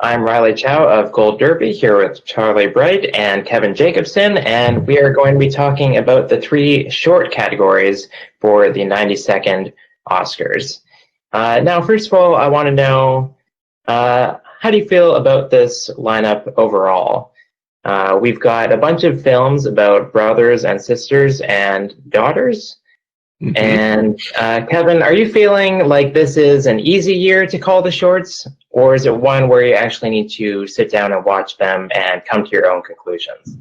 I'm Riley Chow of Gold Derby here with Charlie Bright and Kevin Jacobsen, and we are going to be talking about the three short categories for the 92nd Oscars. Now, first of all, I want to know, how do you feel about this lineup overall? We've got a bunch of films about brothers and sisters and daughters. Mm-hmm. And Kevin, are you feeling like this is an easy year to call the shorts, or is it one where you actually need to sit down and watch them and come to your own conclusions?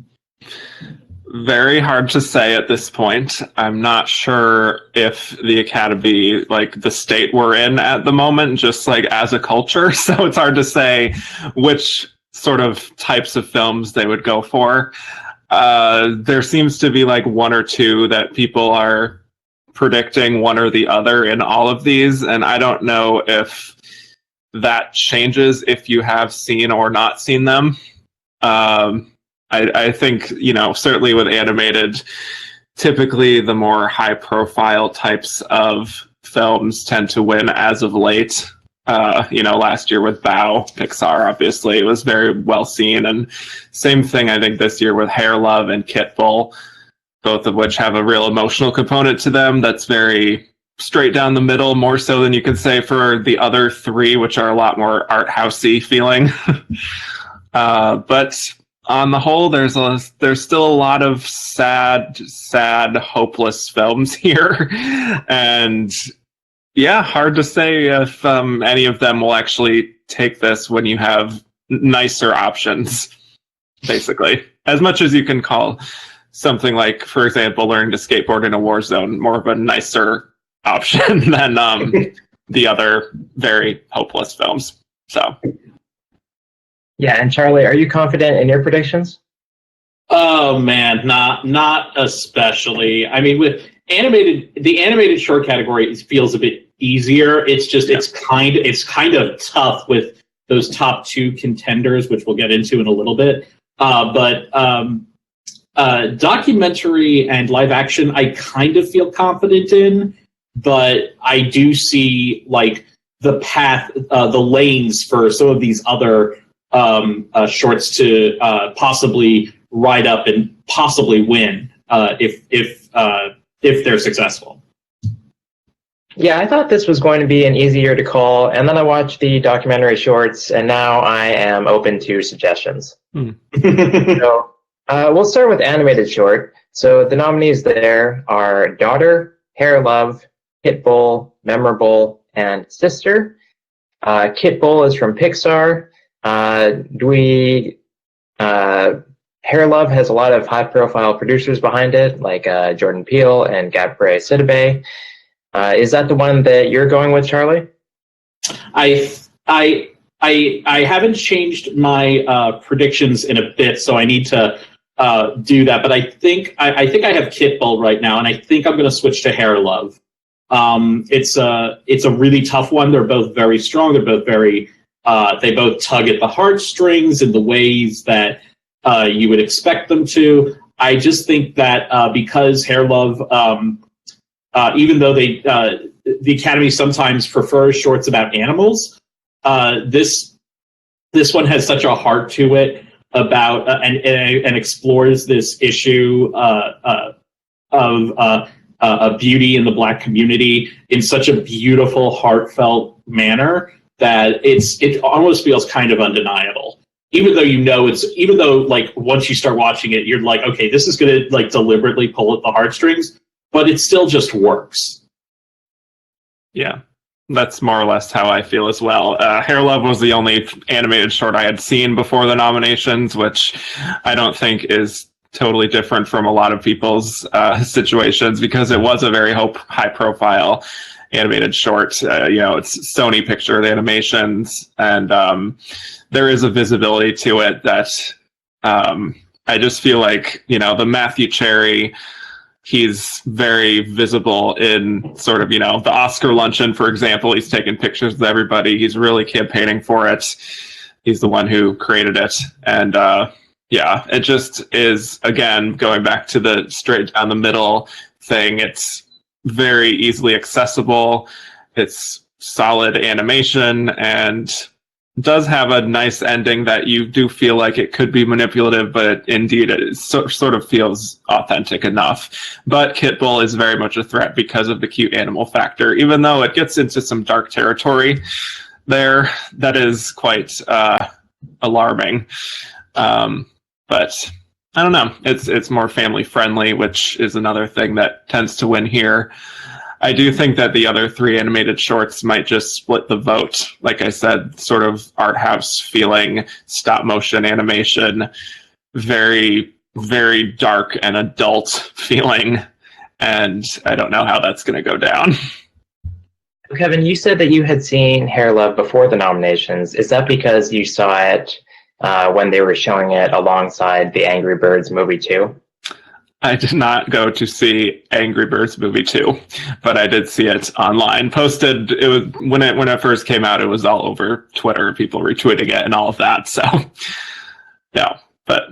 Very hard to say at this point. I'm not sure if the Academy, like the state we're in at the moment, just like as a culture, so it's hard to say which sort of types of films they would go for. There seems to be like one or two that people are predicting one or the other in all of these, and I don't know if that changes if you have seen or not seen them. I think, you know, certainly with animated, typically the more high profile types of films tend to win as of late. Last year with Bao, Pixar, obviously, it was very well seen. And same thing, I think, this year with Hair Love and Kit Bull, both of which have a real emotional component to them that's very straight down the middle, more so than you could say for the other three, which are a lot more art housey feeling. But on the whole, there's still a lot of sad, hopeless films here. And yeah, hard to say if any of them will actually take this when you have nicer options, basically. As much as you can call something like, for example, learning to skateboard in a war zone more of a nicer option than the other very hopeless films. So, yeah. And Charlie, are you confident in your predictions? Oh man, not especially. I mean, with the animated short category feels a bit easier. It's just it's kind of tough with those top two contenders, which we'll get into in a little bit. But documentary and live action, I kind of feel confident in, but I do see like the path, the lanes for some of these other shorts to possibly ride up and possibly win if they're successful. Yeah, I thought this was going to be an easy year to call, and then I watched the documentary shorts, and now I am open to suggestions. So we'll start with animated short. So the nominees there are Daughter, Hair Love, Kit Bull, Memorable, and Sister. Kit Bull is from Pixar. Hair Love has a lot of high-profile producers behind it, like Jordan Peele and Gabrielle Sidibe. Is that the one that you're going with, Charlie? I haven't changed my predictions in a bit, so I need to do that. But I think I have Kit Bull right now, and I think I'm going to switch to Hair Love. It's a really tough one. They're both very strong. They're both very they both tug at the heartstrings in the ways that you would expect them to. I just think that because Hair Love, even though the Academy sometimes prefers shorts about animals, this one has such a heart to it about and explores this issue of beauty in the Black community in such a beautiful, heartfelt manner that it almost feels kind of undeniable. Even though like once you start watching it, you're like, okay, this is going to like deliberately pull at the heartstrings, but it still just works. Yeah, that's more or less how I feel as well. Hair Love was the only animated short I had seen before the nominations, which I don't think is totally different from a lot of people's situations, because it was a very high-profile animated short. It's Sony Picture Animations, and there is a visibility to it that I just feel like, the Matthew Cherry, he's very visible in sort of, the Oscar luncheon, for example. He's taking pictures with everybody. He's really campaigning for it. He's the one who created it. And it just is, again, going back to the straight down the middle thing. It's very easily accessible. It's solid animation and does have a nice ending that you do feel like it could be manipulative, but indeed it sort of feels authentic enough. But Kit Bull is very much a threat because of the cute animal factor, even though it gets into some dark territory there that is quite alarming. But I don't know. It's more family friendly, which is another thing that tends to win here. I do think that the other 3 animated shorts might just split the vote. Like I said, sort of art house feeling, stop motion animation, very, very dark and adult feeling. And I don't know how that's going to go down. Kevin, you said that you had seen Hair Love before the nominations. Is that because you saw it when they were showing it alongside the Angry Birds movie too? I did not go to see Angry Birds movie 2, but I did see it online. Posted, it was when it first came out, it was all over Twitter, people retweeting it and all of that. So yeah, but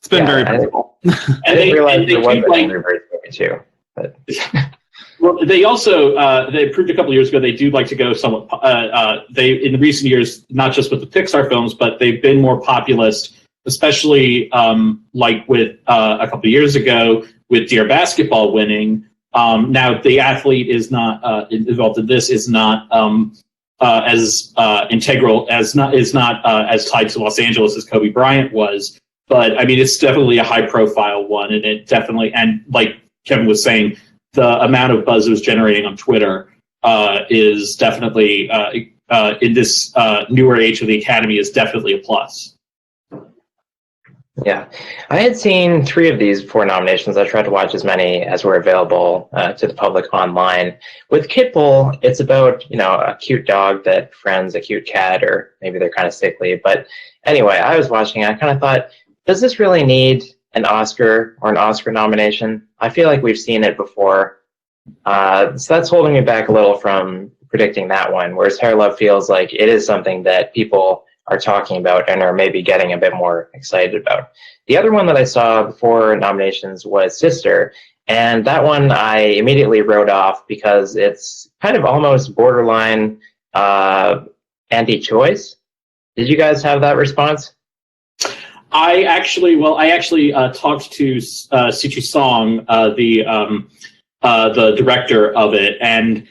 it's been very visible. I didn't realize there was an Angry Birds movie 2. But well, they also they proved a couple of years ago they do like to go somewhat. They in the recent years, not just with the Pixar films, but they've been more populist, especially like with a couple of years ago with Dear Basketball winning. Now the athlete is not involved in this, is not as integral as as tied to Los Angeles as Kobe Bryant was. But I mean, it's definitely a high profile one, and it definitely, and like Kevin was saying, the amount of buzz it was generating on Twitter is definitely in this newer age of the Academy is definitely a plus. Yeah, I had seen 3 of these 4 nominations. I tried to watch as many as were available to the public online. With Kit Bull, it's about, a cute dog that befriends a cute cat, or maybe they're kind of sickly. But anyway, I was watching it. I kind of thought, does this really need an Oscar or an Oscar nomination? I feel like we've seen it before. So that's holding me back a little from predicting that one, whereas Hair Love feels like it is something that people are talking about and are maybe getting a bit more excited about. The other one that I saw before nominations was Sister, and that one I immediately wrote off because it's kind of almost borderline anti-choice. Did you guys have that response? I actually talked to Sichi Song, the director of it, and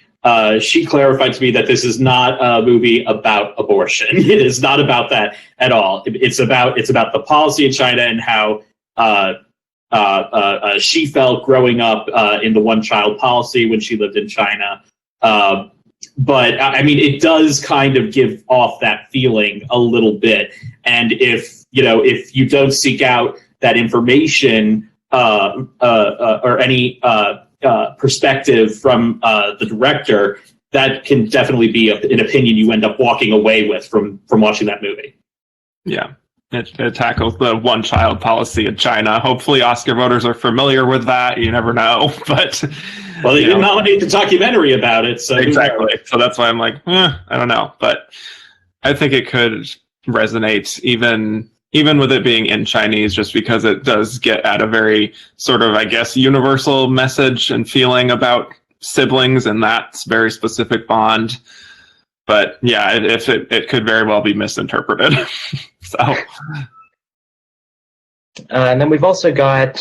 she clarified to me that this is not a movie about abortion. It is not about that at all. It's about the policy in China and how she felt growing up in the one-child policy when she lived in China. But I mean, it does kind of give off that feeling a little bit. And if you don't seek out that information or any perspective from the director, that can definitely be an opinion you end up walking away with from watching that movie. Yeah, it tackles the one-child policy in China. Hopefully Oscar voters are familiar with that. You never know, but well, they didn't nominate the documentary about it, so exactly. So that's why I'm like, I don't know, but I think it could resonate even with it being in Chinese, just because it does get at a very sort of, I guess, universal message and feeling about siblings and that very specific bond. But yeah, it could very well be misinterpreted. So. And then we've also got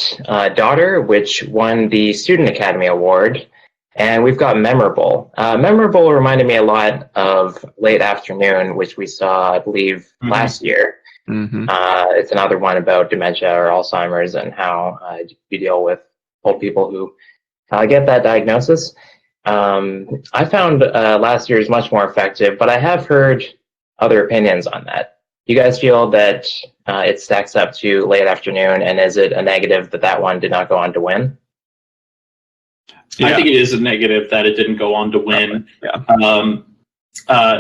Daughter, which won the Student Academy Award. And we've got Memorable. Memorable reminded me a lot of Late Afternoon, which we saw, I believe, last year. Mm-hmm. It's another one about dementia or Alzheimer's and how you deal with old people who get that diagnosis. I found last year's much more effective, but I have heard other opinions on that. You guys feel that it stacks up to Late Afternoon, and is it a negative that one did not go on to win? Yeah. I think it is a negative that it didn't go on to win. Yeah.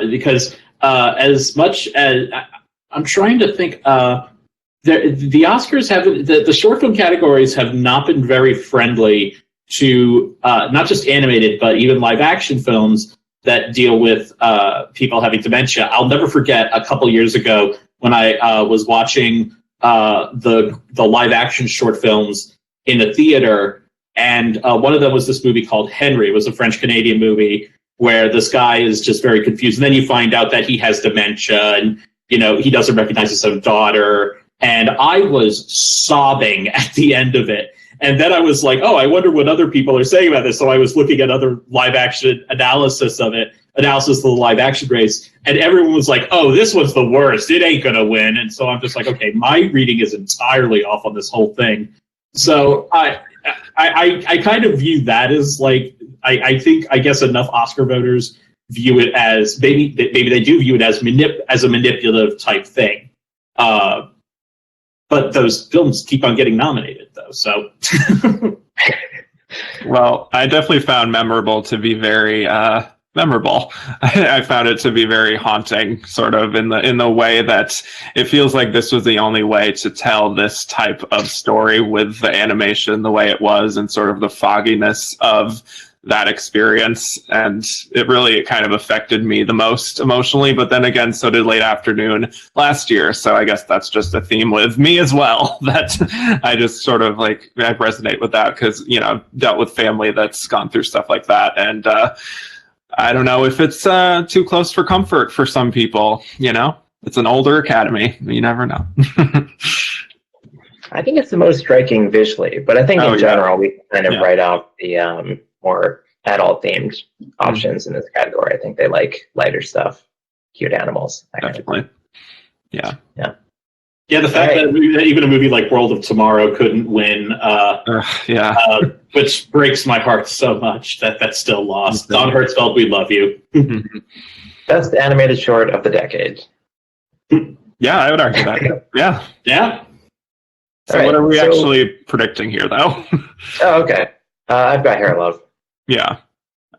Because as much as I'm trying to think, the Oscars have the short film categories have not been very friendly to not just animated but even live action films that deal with people having dementia. I'll never forget a couple years ago when I was watching the live action short films in a theater, and one of them was this movie called Henry. It was a French Canadian movie, where this guy is just very confused. And then you find out that he has dementia and, he doesn't recognize his own daughter. And I was sobbing at the end of it. And then I was like, oh, I wonder what other people are saying about this. So I was looking at other live action analysis of the live action race. And everyone was like, oh, this one's the worst. It ain't going to win. And so I'm just like, okay, my reading is entirely off on this whole thing. So I kind of view that as like, I guess enough Oscar voters view it as maybe they do view it as a manipulative type thing. But those films keep on getting nominated, though. So, well, I definitely found memorable to be very memorable. I found it to be very haunting, sort of in the way that it feels like this was the only way to tell this type of story with the animation the way it was, and sort of the fogginess of that experience. And it kind of affected me the most emotionally, but then again, so did Late Afternoon last year. So I guess that's just a theme with me as well, that I just sort of I resonate with that because, I've dealt with family that's gone through stuff like that. And I don't know if it's too close for comfort for some people, it's an older Academy. You never know. I think it's the most striking visually, but I think in general, we kind of write off the more adult-themed options in this category. I think they like lighter stuff, cute animals. Definitely. Yeah. The fact that even a movie like World of Tomorrow couldn't win, which breaks my heart so much that that's still lost. Don Hertzfeld, we love you. Best animated short of the decade. Yeah, I would argue that. Yeah. So what are we actually predicting here, though? Oh, okay. I've got Hair Love. Yeah,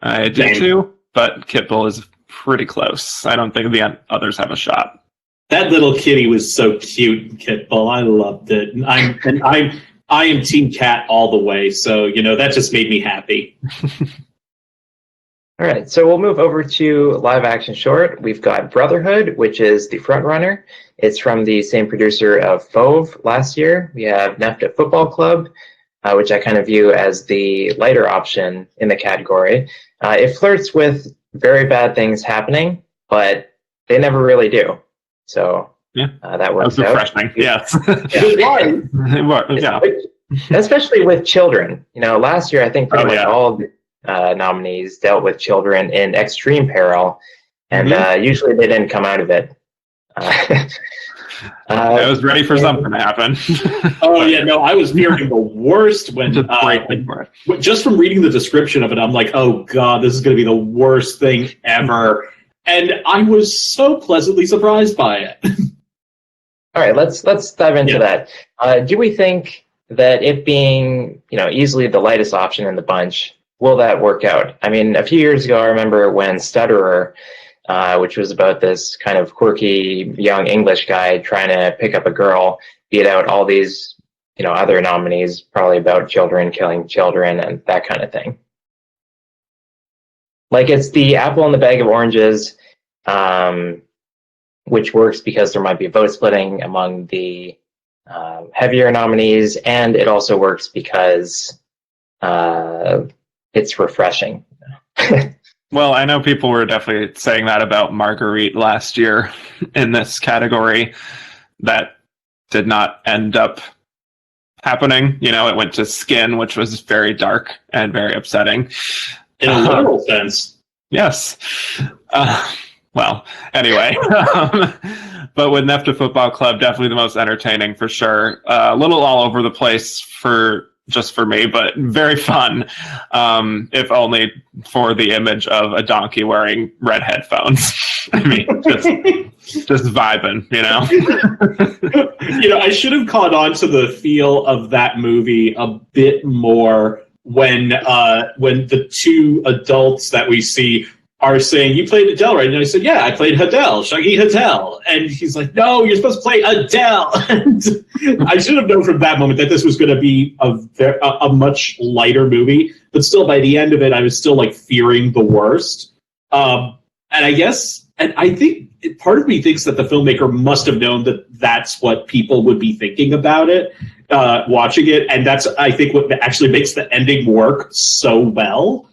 I did too, but Kitbull is pretty close. I don't think the others have a shot. That little kitty was so cute, Kitbull. I loved it. I am Team Cat all the way, so that just made me happy. All right, so we'll move over to live action short. We've got Brotherhood, which is the front runner. It's from the same producer of Fauve last year. We have NEFTA Football Club, which I kind of view as the lighter option in the category. It flirts with very bad things happening, but they never really do. So that works out. Refreshing. Yes. Yeah. Especially with children. Last year I think pretty much all nominees dealt with children in extreme peril, and usually they didn't come out of it. I was ready for something to happen. I was fearing the worst when just from reading the description of it, I'm like, oh god, this is going to be the worst thing ever, and I was so pleasantly surprised by it. All right, let's dive into that. Do we think that it being easily the lightest option in the bunch, will that work out? I mean, a few years ago, I remember when Stutterer, which was about this kind of quirky young English guy trying to pick up a girl, beat out all these, other nominees, probably about children killing children and that kind of thing. It's the apple in the bag of oranges, which works because there might be vote splitting among the heavier nominees, and it also works because it's refreshing. Well, I know people were definitely saying that about Marguerite last year in this category. That did not end up happening. It went to Skin, which was very dark and very upsetting. In a literal sense. Yes. Well, anyway. But with NEFTA Football Club, definitely the most entertaining for sure. A little all over the place for me, but very fun, if only for the image of a donkey wearing red headphones. I mean, just vibing, I should have caught on to the feel of that movie a bit more when the two adults that we see are saying, you played Adele, right? And I said, yeah, I played Adele, Shaggy Adele. And he's like, no, you're supposed to play Adele. And I should have known from that moment that this was going to be a much lighter movie. But still, by the end of it, I was still fearing the worst. And I think part of me thinks that the filmmaker must have known that that's what people would be thinking about it, watching it. And that's, I think, what actually makes the ending work so well.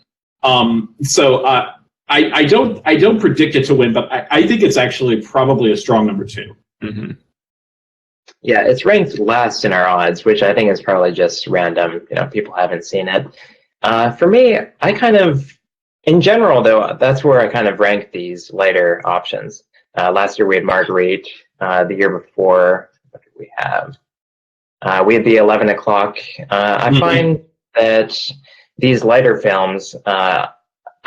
I don't predict it to win, but I think it's actually probably a strong number 2. Mm-hmm. Yeah, it's ranked last in our odds, which I think is probably just random. People haven't seen it. For me, I kind of, in general, though, that's where I kind of rank these lighter options. Last year we had Marguerite. The year before, what did we have? We had the 11 o'clock. I find that these lighter films, I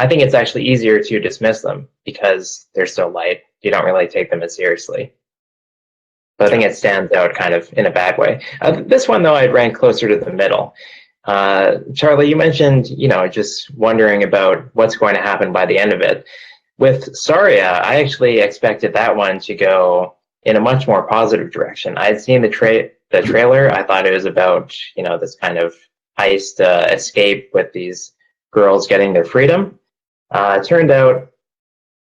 think it's actually easier to dismiss them because they're so light. You don't really take them as seriously. But I think it stands out kind of in a bad way. This one, though, I'd rank closer to the middle. Charlie, you mentioned, just wondering about what's going to happen by the end of it. With Saria, I actually expected that one to go in a much more positive direction. I had seen the trailer. I thought it was about, this kind of heist escape with these girls getting their freedom. It turned out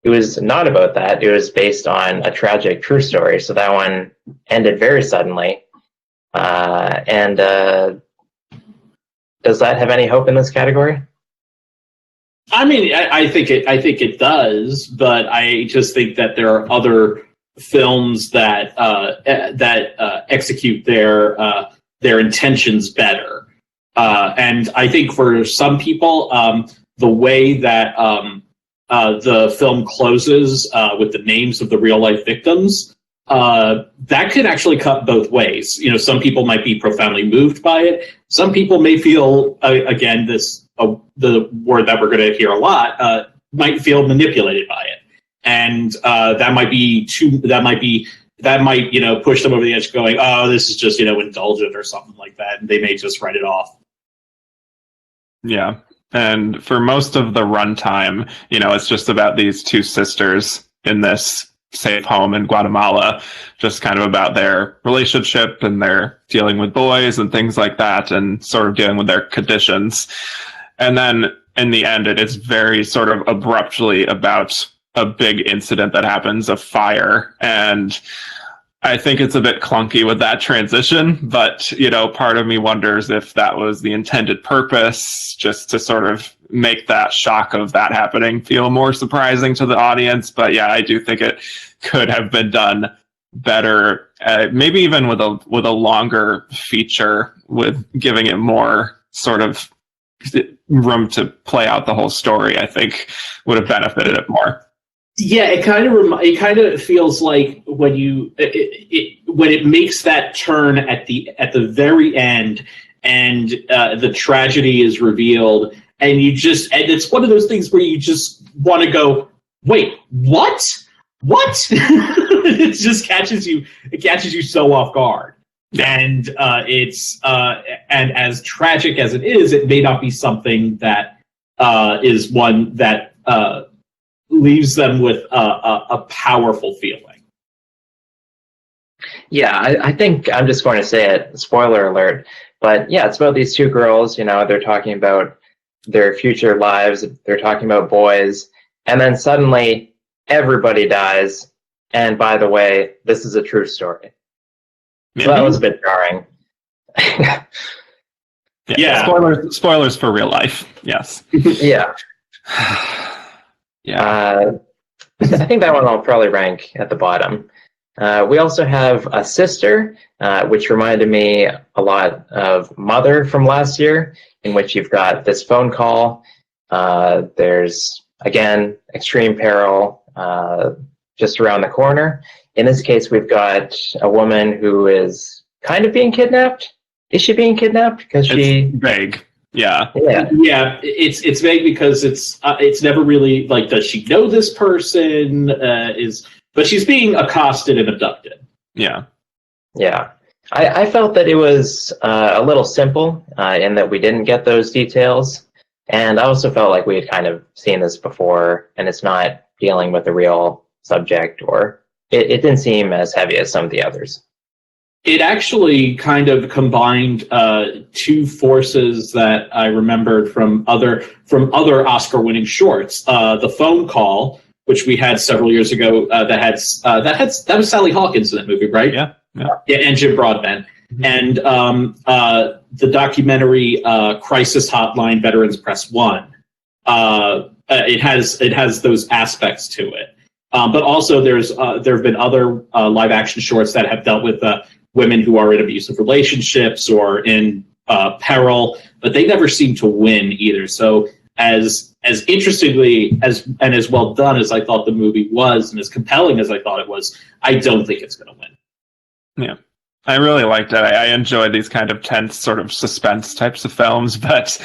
it was not about that. It was based on a tragic true story. So that one ended very suddenly. And does that have any hope in this category? I mean, I think it does, but I just think that there are other films that execute their intentions better. And I think for some people, the way that the film closes with the names of the real life victims, that could actually cut both ways. Some people might be profoundly moved by it. Some people may feel, again, the word that we're going to hear a lot, might feel manipulated by it, and that might push them over the edge, going, "Oh, this is just indulgent" or something like that, and they may just write it off. Yeah. And for most of the runtime, it's just about these two sisters in this safe home in Guatemala, just kind of about their relationship and their dealing with boys and things like that, and sort of dealing with their conditions. And then in the end, it is very sort of abruptly about a big incident that happens, a fire. And I think it's a bit clunky with that transition, but, part of me wonders if that was the intended purpose, just to sort of make that shock of that happening feel more surprising to the audience. But yeah, I do think it could have been done better, maybe even with a longer feature, with giving it more sort of room to play out the whole story. I think would have benefited it more. Yeah, it kind of feels like when when it makes that turn at the very end, and the tragedy is revealed, and it's one of those things where you just want to go, wait, what? It just catches you so off guard. And and as tragic as it is, it may not be something that is one that leaves them with a powerful feeling. Yeah, I think I'm just going to say it, spoiler alert, but yeah, it's about these two girls, they're talking about their future lives, they're talking about boys, and then suddenly everybody dies, and by the way, this is a true story. So that was a bit jarring. Yeah. Spoilers for real life, yes. Yeah. Yeah. I think that one I'll probably rank at the bottom. We also have A Sister, which reminded me a lot of Mother from last year, in which you've got this phone call. There's, again, extreme peril just around the corner. In this case, we've got a woman who is kind of being kidnapped. Is she being kidnapped? Because it's vague. Yeah. It's vague because it's never really like, does she know this person? But she's being accosted and abducted. Yeah. I felt that it was a little simple in that we didn't get those details, and I also felt like we had kind of seen this before, and it's not dealing with a real subject, or it didn't seem as heavy as some of the others. It actually kind of combined two forces that I remembered from other Oscar-winning shorts. The Phone Call, which we had several years ago, that was Sally Hawkins in that movie, right? Yeah, and Jim Broadbent. Mm-hmm. And the documentary Crisis Hotline Veterans Press 1. it has those aspects to it. But also, there have been other live action shorts that have dealt with women who are in abusive relationships or in peril, but they never seem to win either. So as interestingly as well done as I thought the movie was, and as compelling as I thought it was, I don't think it's going to win. Yeah. I really liked it. I enjoy these kind of tense sort of suspense types of films, but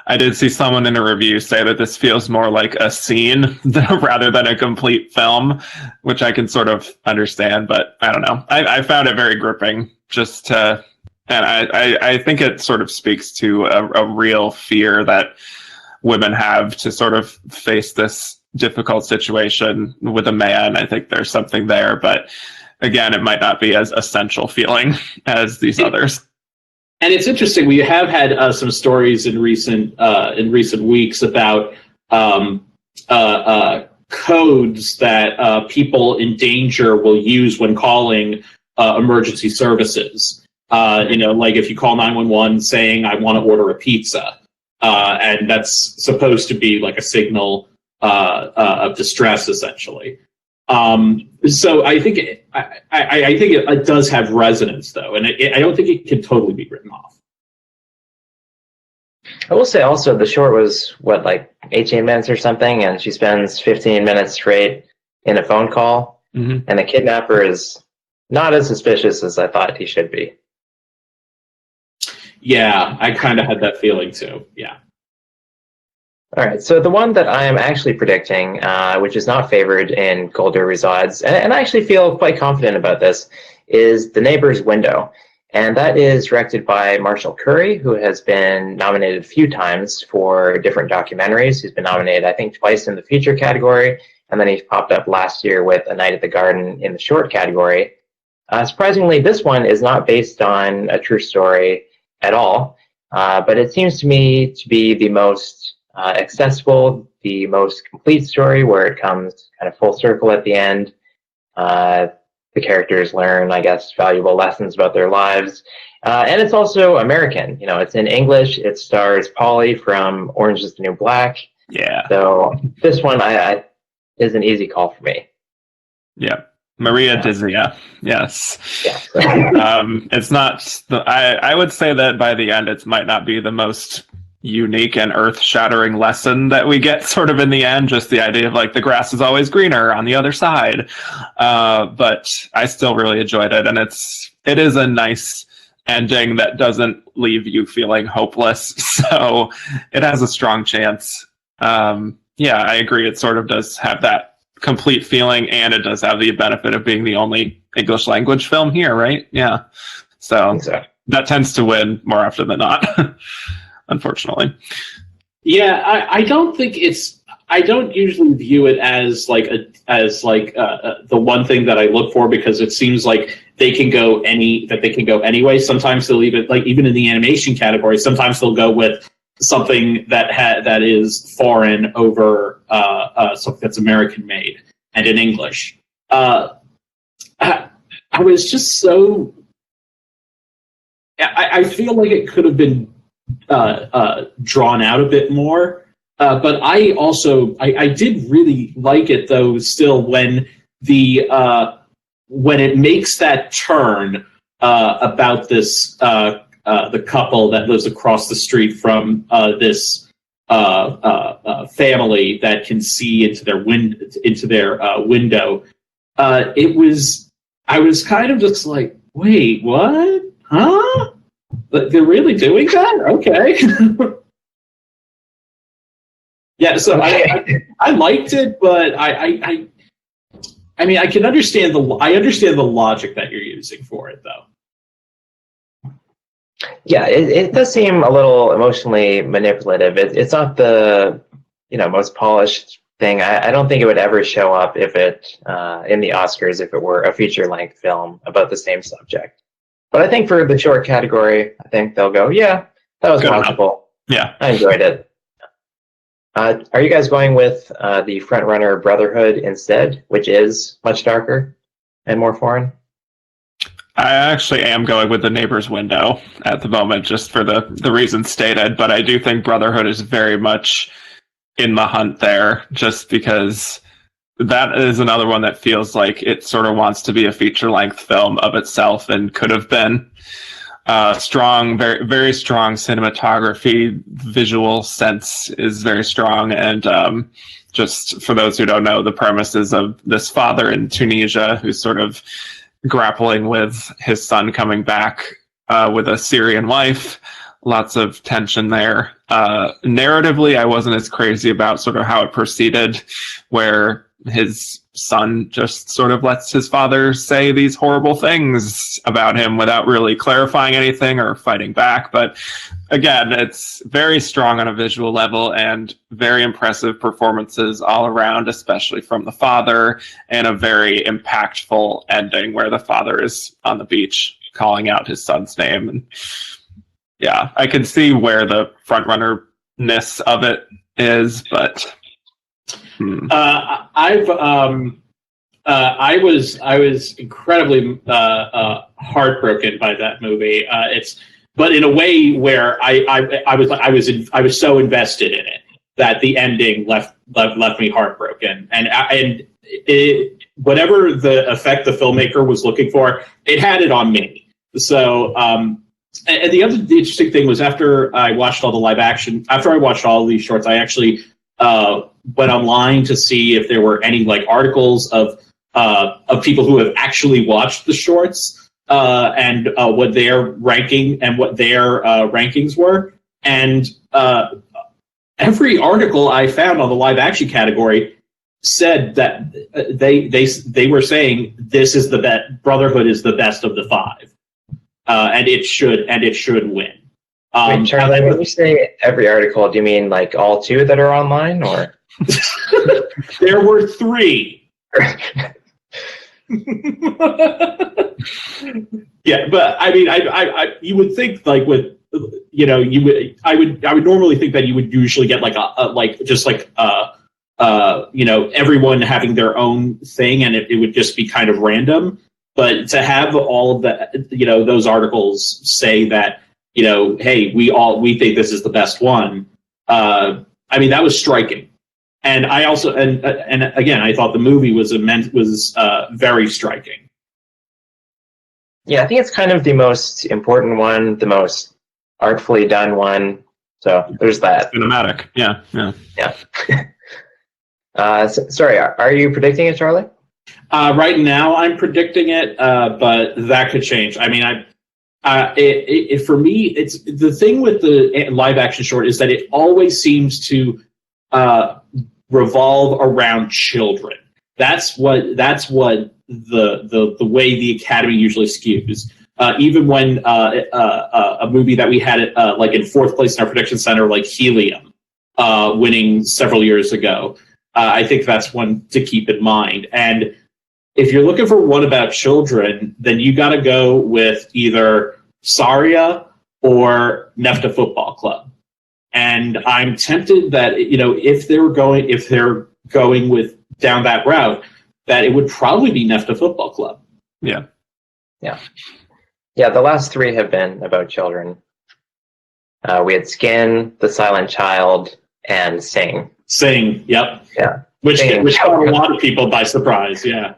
I did see someone in a review say that this feels more like a scene rather than a complete film, which I can sort of understand, but I don't know. I found it very gripping and I think it sort of speaks to a real fear that women have to sort of face this difficult situation with a man. I think there's something there, but again, it might not be as essential feeling as these others. And it's interesting. We have had some stories in recent weeks about codes that people in danger will use when calling emergency services. Like if you call 911 saying, "I want to order a pizza," and that's supposed to be like a signal of distress, essentially. So I think it does have resonance, though, and I don't think it can totally be written off. I will say also the short was, like 18 minutes or something, and she spends 15 minutes straight in a phone call, and the kidnapper is not as suspicious as I thought he should be. Yeah, I kind of had that feeling, too. Yeah. All right, so the one that I am actually predicting, which is not favored in Gold Derby's odds, and I actually feel quite confident about this, is The Neighbor's Window. And that is directed by Marshall Curry, who has been nominated a few times for different documentaries. He's been nominated, I think, twice in the feature category, and then he popped up last year with A Night at the Garden in the short category. Surprisingly, this one is not based on a true story at all, but it seems to me to be the most accessible, the most complete story, where it comes kind of full circle at the end. The characters learn, I guess, valuable lessons about their lives. And it's also American. It's in English. It stars Polly from Orange is the New Black. Yeah. So this one is an easy call for me. Yeah. Maria Dizia. Yes. Yeah. It's not, I would say that by the end, it might not be the most unique and earth-shattering lesson that we get sort of in the end, just the idea of like the grass is always greener on the other side, but I still really enjoyed it, and it is a nice ending that doesn't leave you feeling hopeless, so it has a strong chance. I agree, it sort of does have that complete feeling, and it does have the benefit of being the only English language film here, right? So that tends to win more often than not. Unfortunately. Yeah, I don't think I don't usually view it as the one thing that I look for, because it seems like they can go anyway. Sometimes they'll even in the animation category, sometimes they'll go with something that is foreign over something that's American made and in English. I was just so. I feel like it could have been drawn out a bit more, but I did really like it, though, still, when it makes that turn about this the couple that lives across the street from this family that can see into their window. I was kind of just like, wait, what? Huh? But they're really doing that? Okay. Yeah, so I liked it, but I mean, I can understand the logic that you're using for it, though. Yeah, it does seem a little emotionally manipulative. It's not the most polished thing. I don't think it would ever show up if it in the Oscars if it were a feature-length film about the same subject. But I think for the short category, I think they'll go, yeah, that was watchable. Yeah. I enjoyed it. Are you guys going with the frontrunner Brotherhood instead, which is much darker and more foreign? I actually am going with The Neighbor's Window at the moment, just for the reasons stated, but I do think Brotherhood is very much in the hunt there, just because that is another one that feels like it sort of wants to be a feature-length film of itself and could have been. Strong, very, very strong cinematography, visual sense is very strong, and just for those who don't know, the premise is of this father in Tunisia who's sort of grappling with his son coming back with a Syrian wife. Lots of tension there. Narratively, I wasn't as crazy about sort of how it proceeded, where his son just sort of lets his father say these horrible things about him without really clarifying anything or fighting back. But again, it's very strong on a visual level and very impressive performances all around, especially from the father, and a very impactful ending where the father is on the beach calling out his son's name. And yeah, I can see where the frontrunner-ness of it is, but I was incredibly heartbroken by that movie. But in a way where I was so invested in it that the ending left me heartbroken. And whatever the effect the filmmaker was looking for, it had it on me. So and the interesting thing was after I watched all these shorts, I actually went online to see if there were any like articles of people who have actually watched the shorts and what their ranking and what their rankings were. And every article I found on the live action category said that they were saying this is the best. Brotherhood is the best of the five, and it should win. Wait, Charlie, when you say every article, do you mean like all two that are online, or? There were 3. Yeah, but I mean, I you would think like with I would normally think that you would usually get like everyone having their own thing, and it would just be kind of random. But to have all of the those articles say that hey, we think this is the best one. I mean, that was striking. And I also and again, I thought the movie was very striking. Yeah, I think it's kind of the most important one, the most artfully done one. So there's that. Cinematic, yeah. Sorry, are you predicting it, Charlie? Right now, I'm predicting it, but that could change. I mean, for me, it's the thing with the live action short is that it always seems to revolve around children. That's what the way the Academy usually skews. Even when a movie that we had like in 4th place in our prediction center, like Helium, winning several years ago, I think that's one to keep in mind. And if you're looking for one about children, then you got to go with either Saria or Nefta Football Club. And I'm tempted that if they're going with down that route, that it would probably be Nefta Football Club. Yeah. The last 3 have been about children. We had Skin, The Silent Child, and Sing. Sing, yep. Yeah. Which caught a lot of people by surprise, yeah.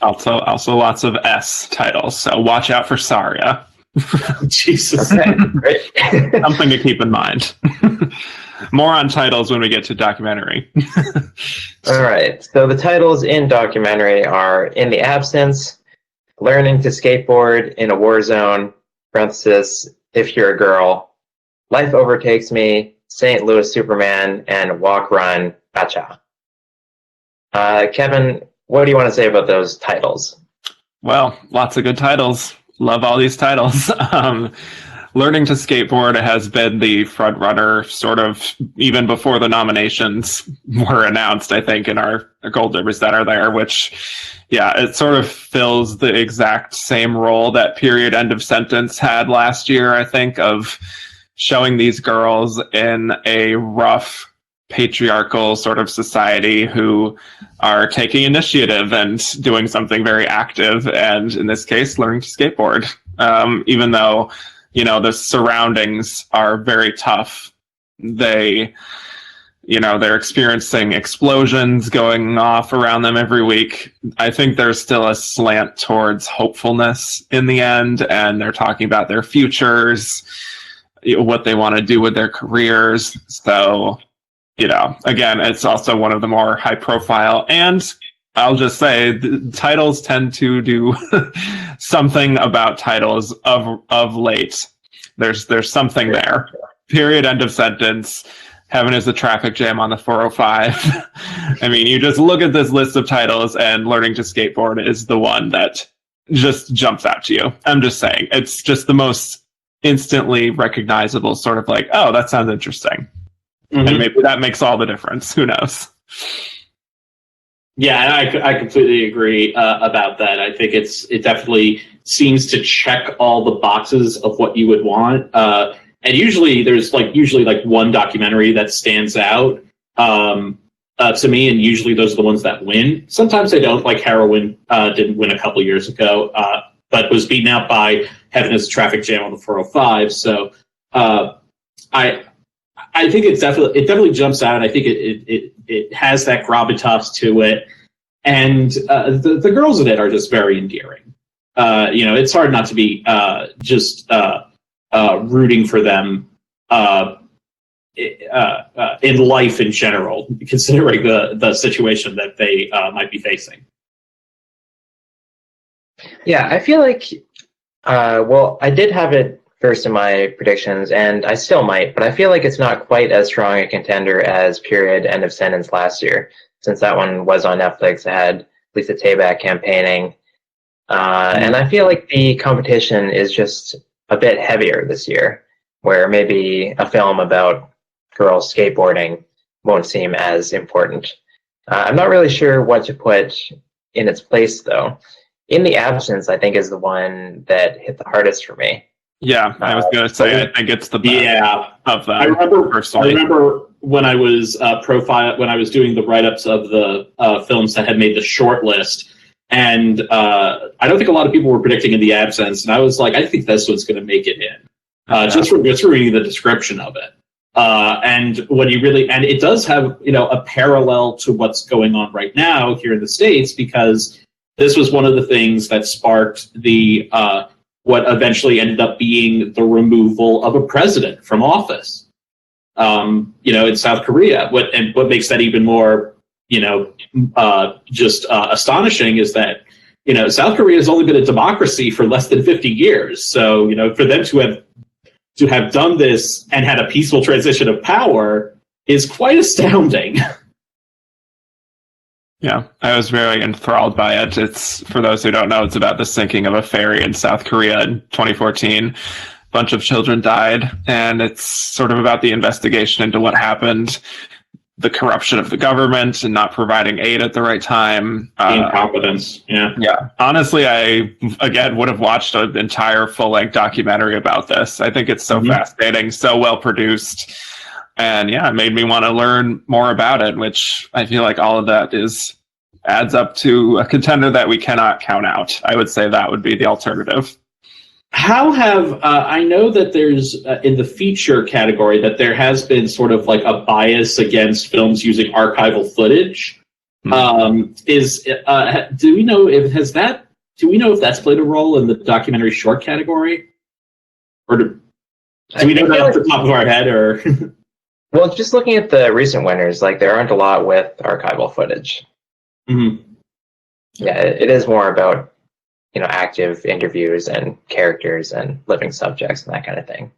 Also lots of S titles, so watch out for Saria. Jesus. Okay, great. Something to keep in mind. More on titles when we get to documentary. All right. So the titles in documentary are In the Absence, Learning to Skateboard in a War Zone, parenthesis, If You're a Girl, Life Overtakes Me, St. Louis Superman, and Walk, Run, Cha-Cha. Kevin, what do you want to say about those titles? Well, lots of good titles. Love all these titles. Learning to Skateboard has been the front runner sort of even before the nominations were announced, I think, in our Gold Derbies that are there, which, yeah, it sort of fills the exact same role that Period End of Sentence had last year, I think, of showing these girls in a rough patriarchal sort of society who are taking initiative and doing something very active, and in this case, learning to skateboard. Even though, the surroundings are very tough, they they're experiencing explosions going off around them every week. I think there's still a slant towards hopefulness in the end, and they're talking about their futures, what they want to do with their careers. So, again, it's also one of the more high profile, and I'll just say the titles tend to do something about titles of late. There's something there. Period. End of sentence. Heaven is a traffic jam on the 405. I mean, you just look at this list of titles, and Learning to Skateboard is the one that just jumps out to you. I'm just saying, it's just the most instantly recognizable sort of like, oh, that sounds interesting. Mm-hmm. And maybe that makes all the difference. Who knows? Yeah, I completely agree about that. I think it definitely seems to check all the boxes of what you would want. And usually there's like one documentary that stands out to me, and usually those are the ones that win. Sometimes they don't, like Heroin didn't win a couple years ago, but was beaten out by Heaven is a Traffic Jam on the 405. So I think it definitely jumps out. I think it has that gravitas to it, and the girls in it are just very endearing. It's hard not to be just rooting for them in life in general, considering the situation that they might be facing. Yeah, I feel like, I did have it first in my predictions, and I still might, but I feel like it's not quite as strong a contender as Period, End of Sentence last year, since that one was on Netflix. It had Lisa Tabak campaigning, and I feel like the competition is just a bit heavier this year, where maybe a film about girls skateboarding won't seem as important. I'm not really sure what to put in its place, though. In the Absence, I think, is the one that hit the hardest for me. Yeah, I was going to say, I think it's the best of them. I remember when I was when I was doing the write-ups of the films that had made the short list, and I don't think a lot of people were predicting In the Absence, and I was like, I think this one's going to make it in, just from reading the description of it. And when you really, and it does have a parallel to what's going on right now here in the States, because this was one of the things that sparked the what eventually ended up being the removal of a president from office. In South Korea. What makes that even more, astonishing is that, South Korea has only been a democracy for less than 50 years. So, for them to have done this and had a peaceful transition of power is quite astounding. Yeah, I was very enthralled by it. It's, for those who don't know, it's about the sinking of a ferry in South Korea in 2014. A bunch of children died, and it's sort of about the investigation into what happened, the corruption of the government and not providing aid at the right time. Incompetence, yeah. Yeah. Honestly, I, again, would have watched an entire full-length documentary about this. I think it's so fascinating, so well-produced. And yeah, it made me want to learn more about it, which I feel like all of that adds up to a contender that we cannot count out. I would say that would be the alternative. How have I know that there's in the feature category that there has been sort of like a bias against films using archival footage. Do we know if that's played a role in the documentary short category, or do we know that off the top of our head, or? Well, just looking at the recent winners, like, there aren't a lot with archival footage. Mm-hmm. Yeah, it is more about, active interviews and characters and living subjects and that kind of thing.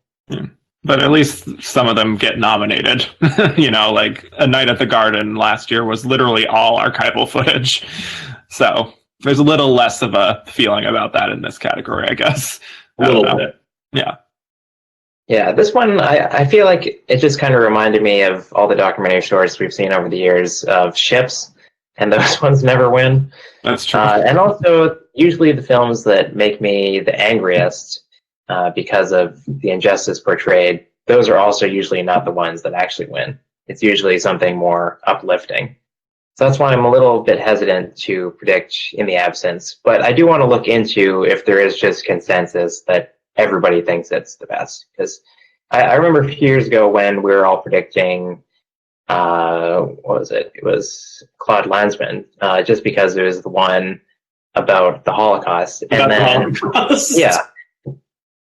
But at least some of them get nominated. Like A Night at the Garden last year was literally all archival footage. So there's a little less of a feeling about that in this category, I guess. A little bit. Yeah. Yeah, this one, I feel like it just kind of reminded me of all the documentary shorts we've seen over the years of ships, and those ones never win. That's true. And also, usually the films that make me the angriest because of the injustice portrayed, those are also usually not the ones that actually win. It's usually something more uplifting. So that's why I'm a little bit hesitant to predict In the Absence, but I do want to look into if there is just consensus that everybody thinks it's the best. Because I remember a few years ago when we were all predicting what was it? It was Claude Lanzmann, just because it was the one about the Holocaust. And then, yeah.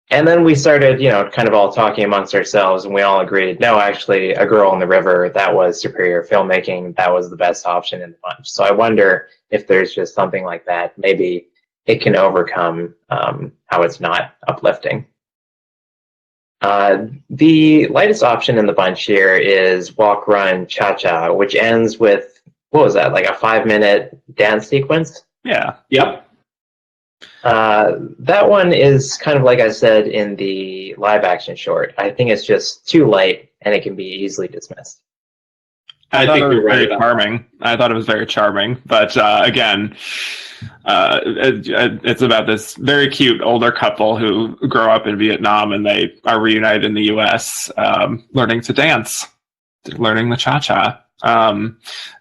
And then we started, kind of all talking amongst ourselves, and we all agreed, no, actually, A Girl in the River, that was superior filmmaking. That was the best option in the bunch. So I wonder if there's just something like that. Maybe it can overcome how it's not uplifting. The lightest option in the bunch here is Walk, Run, Cha-Cha, which ends with, what was that, like a 5-minute dance sequence? Yeah. Yep. That one is kind of like I said in the live action short. I think it's just too light and it can be easily dismissed. I think it was very charming. I thought it was very charming, but again, it's about this very cute older couple who grow up in Vietnam and they are reunited in the U.S. Learning to dance, learning the cha-cha.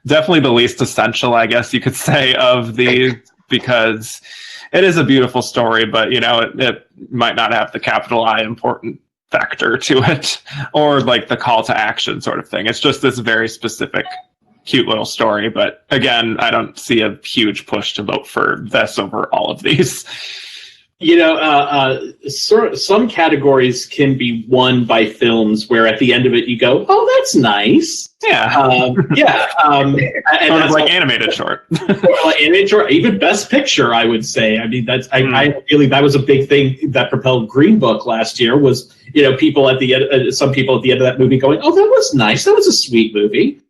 Definitely the least essential, I guess you could say, of the because it is a beautiful story, but it might not have the capital I important factor to it, or like the call to action sort of thing. It's just this very specific, cute little story. But again, I don't see a huge push to vote for this over all of these. Some categories can be won by films where at the end of it you go, "Oh, that's nice." Yeah, and sort of like animated short, like animated short, even Best Picture. I would say. I mean, that's I really that was a big thing that propelled Green Book last year. Was people at the end, some people at the end of that movie going, "Oh, that was nice. That was a sweet movie."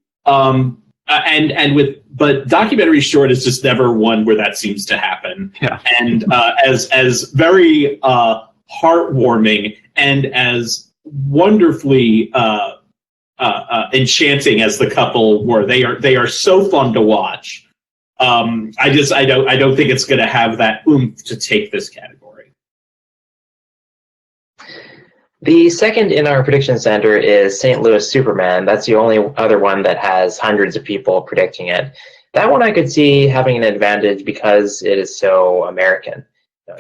But documentary short is just never one where that seems to happen. Yeah. And as very heartwarming and as wonderfully enchanting as the couple were, they are so fun to watch. I don't think it's going to have that oomph to take this category. The second in our prediction center is St. Louis Superman. That's the only other one that has hundreds of people predicting it. That one I could see having an advantage because it is so American.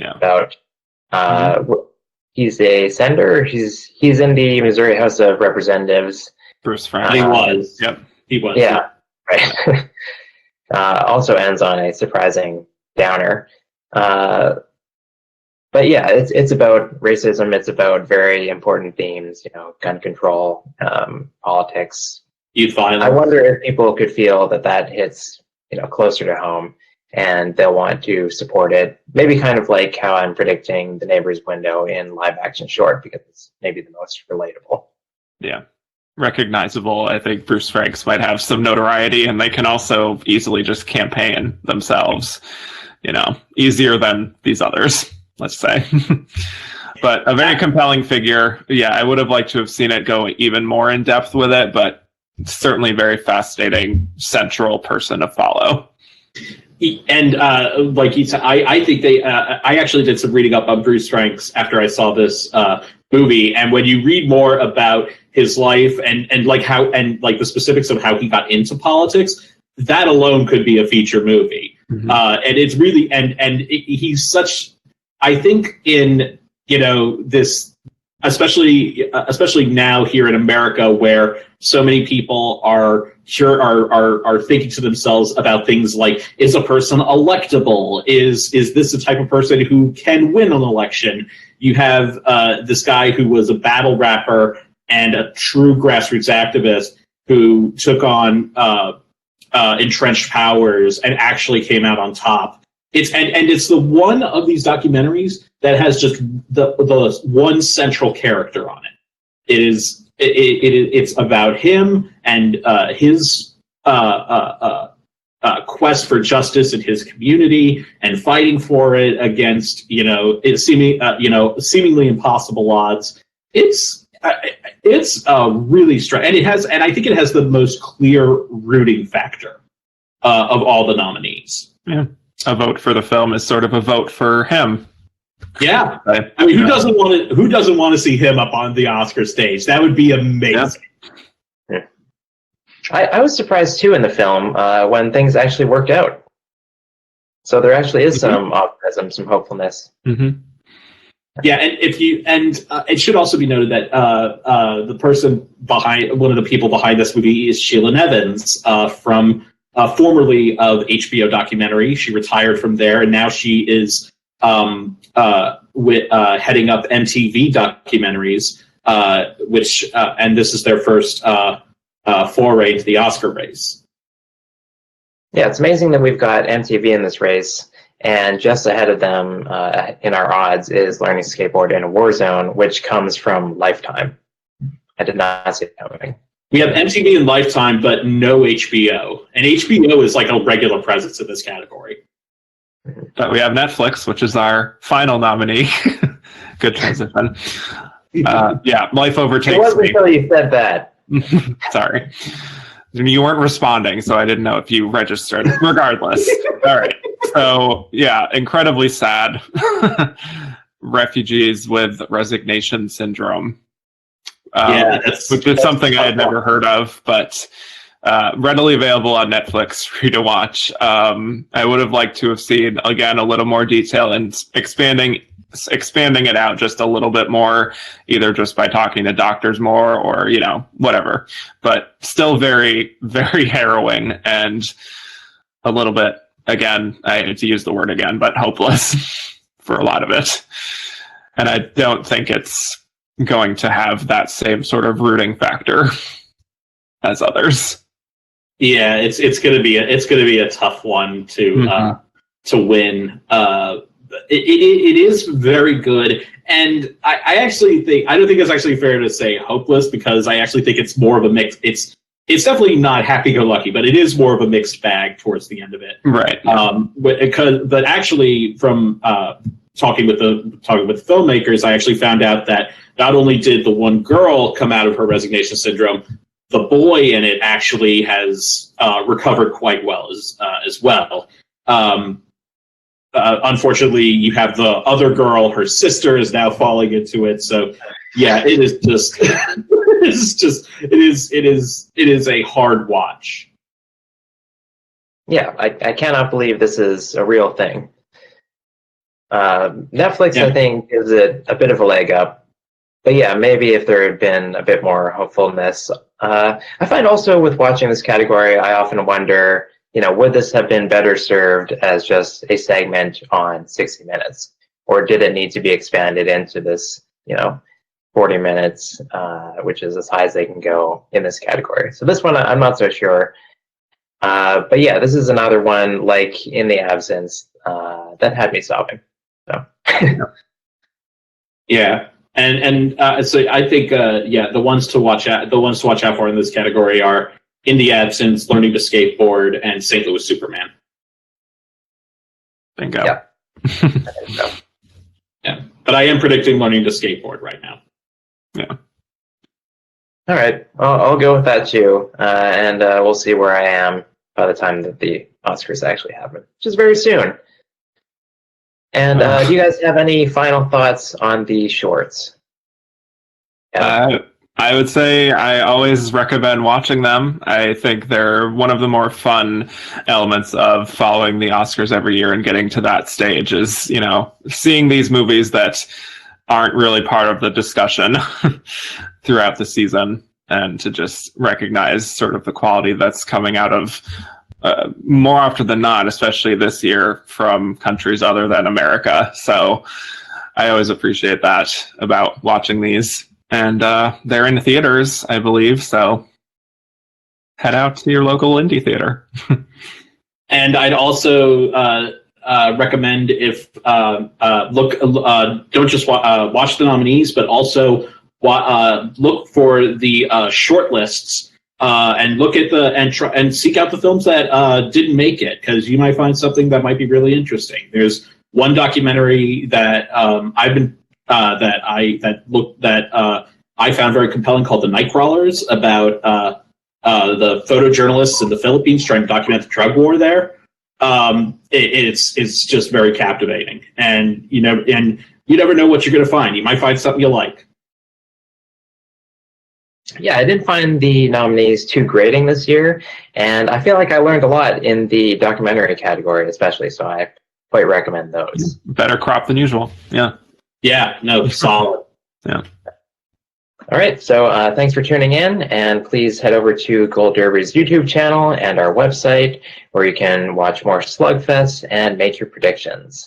Yeah. He's a senator. He's in the Missouri House of Representatives. Bruce Frank. He was. Yep. He was. Yeah. Right. Also ends on a surprising downer. But yeah, it's about racism. It's about very important themes, gun control, politics. Youth violence. I wonder if people could feel that hits, closer to home, and they'll want to support it. Maybe kind of like how I'm predicting The Neighbor's Window in live action short, because it's maybe the most relatable. Yeah. Recognizable. I think Bruce Franks might have some notoriety, and they can also easily just campaign themselves, easier than these others. Let's say. But a very compelling figure. Yeah, I would have liked to have seen it go even more in depth with it, but certainly very fascinating central person to follow. And like you said, I think I actually did some reading up on Bruce Franks after I saw this movie, and when you read more about his life and like how and like the specifics of how he got into politics, that alone could be a feature movie. Mm-hmm. And it's really he's such. I think in this, especially now here in America, where so many people are thinking to themselves about things like, is a person electable? Is this the type of person who can win an election? You have this guy who was a battle rapper and a true grassroots activist who took on entrenched powers and actually came out on top. It's the one of these documentaries that has just the one central character on it. It's about him and his quest for justice in his community and fighting for it against seemingly impossible odds. It's really striking, and I think it has the most clear rooting factor of all the nominees. Yeah. A vote for the film is sort of a vote for him. Yeah, I mean, who doesn't want to see him up on the Oscar stage? That would be amazing. Yeah. I was surprised too in the film when things actually worked out. So there actually is some optimism, some hopefulness. Mm-hmm. Yeah, and it should also be noted that the person behind one of the people behind this movie is Sheila Nevins from formerly of HBO documentary. She retired from there, and now she is heading up MTV documentaries, which and this is their first foray into the Oscar race. Yeah, it's amazing that we've got MTV in this race, and just ahead of them in our odds is Learning to Skateboard in a War Zone, which comes from Lifetime. I did not see it coming. We have MTV and Lifetime, but no HBO. And HBO is like a regular presence in this category. But we have Netflix, which is our final nominee. Good transition. Yeah, Life Overtakes Me. It wasn't until you said that. Sorry. You weren't responding, so I didn't know if you registered. Regardless. All right. So, yeah, incredibly sad. Refugees with resignation syndrome. Which is something I had never heard of, but readily available on Netflix for you to watch. I would have liked to have seen, again, a little more detail and expanding it out just a little bit more, either just by talking to doctors more or, whatever. But still very, very harrowing and a little bit, again, I hate to use the word again, but hopeless for a lot of it. And I don't think it's going to have that same sort of rooting factor as others. Yeah, it's gonna be a tough one to win. It is very good, and I actually think I don't think it's actually fair to say hopeless, because I actually think it's more of a mix. It's definitely not happy-go-lucky, but it is more of a mixed bag towards the end of it. Right. But actually, from talking with filmmakers, I actually found out that not only did the one girl come out of her resignation syndrome, the boy in it actually has recovered quite well as well. Unfortunately, you have the other girl; her sister is now falling into it. So, yeah, it is just, it is a hard watch. Yeah, I cannot believe this is a real thing. Netflix, I think, gives it a bit of a leg up. But yeah, maybe if there had been a bit more hopefulness. I find also with watching this category, I often wonder, would this have been better served as just a segment on 60 Minutes? Or did it need to be expanded into this, 40 minutes, which is as high as they can go in this category? So this one, I'm not so sure. But yeah, this is another one, like In the Absence, that had me sobbing. So. Yeah. And so I think the ones to watch out for in this category are In the Absence, Learning to Skateboard, and St. Louis Superman. Bingo. Yeah. I think so. Yeah, but I am predicting Learning to Skateboard right now. Yeah. All right, I'll go with that too, and we'll see where I am by the time that the Oscars actually happen, which is very soon. And do you guys have any final thoughts on the shorts? I would say I always recommend watching them. I think they're one of the more fun elements of following the Oscars every year and getting to that stage is, seeing these movies that aren't really part of the discussion throughout the season, and to just recognize sort of the quality that's coming out of more often than not, especially this year, from countries other than America. So I always appreciate that about watching these. And they're in theaters, I believe, so head out to your local indie theater. And I'd also recommend don't just watch the nominees, but also look for the short lists and look at and seek out the films that didn't make it, because you might find something that might be really interesting. There's one documentary that I found very compelling called The Nightcrawlers, about the photojournalists in the Philippines trying to document the drug war there. It's just very captivating, and you never know what you're going to find. You might find something you like. Yeah, I didn't find the nominees too grating this year, and I feel like I learned a lot in the documentary category, especially. So I quite recommend those. Better crop than usual. Yeah. Yeah, no, solid. Yeah. All right, so thanks for tuning in, and please head over to Gold Derby's YouTube channel and our website, where you can watch more Slugfest and make your predictions.